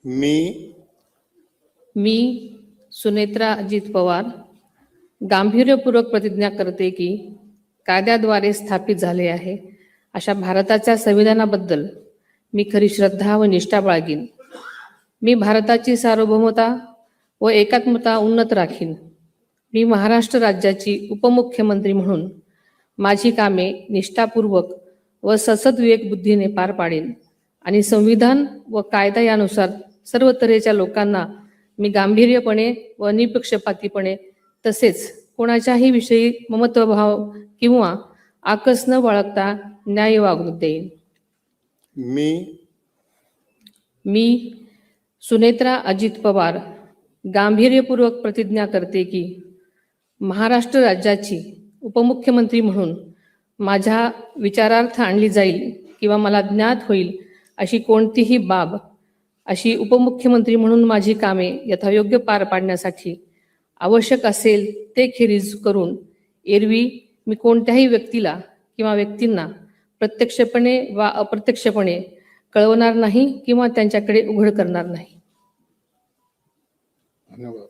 मी मी सुनेत्रा अजित पवार गांभीर्यपूर्वक प्रतिज्ञा करते की कायद्याद्वारे स्थापित झाले आहे अशा भारताच्या संविधानाबद्दल मी खरी श्रद्धा व निष्ठा बाळगीन. मी भारताची सार्वभौमता व एकात्मता उन्नत राखीन. मी महाराष्ट्र राज्याची उपमुख्यमंत्री म्हणून माझी कामे निष्ठापूर्वक व ससद्विवेक बुद्धीने पार पाडेन आणि संविधान व कायदा यानुसार सर्व तऱ्हेच्या लोकांना मी गांभीर्यपणे व निपक्षपातीपणे तसेच कोणाच्याही विषयी ममत्वभाव किंवा आकस न बाळगता न्याय वागणूक देईन. मी सुनेत्रा अजित पवार गांभीर्यपूर्वक प्रतिज्ञा करते की महाराष्ट्र राज्याची उपमुख्यमंत्री म्हणून माझ्या विचारार्थ आणली जाईल किंवा मला ज्ञात होईल अशी कोणतीही बाब अशी उपमुख्यमंत्री म्हणून माझी कामे यथायोग्य पार पाडण्यासाठी आवश्यक असेल ते खेरीज करून एरवी मी कोणत्याही व्यक्तीला किंवा व्यक्तींना प्रत्यक्षपणे वा अप्रत्यक्षपणे कळवणार नाही किंवा त्यांच्याकडे उघड करणार नाही. धन्यवाद.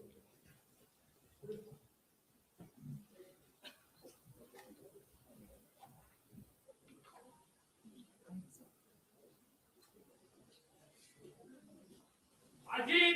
अजित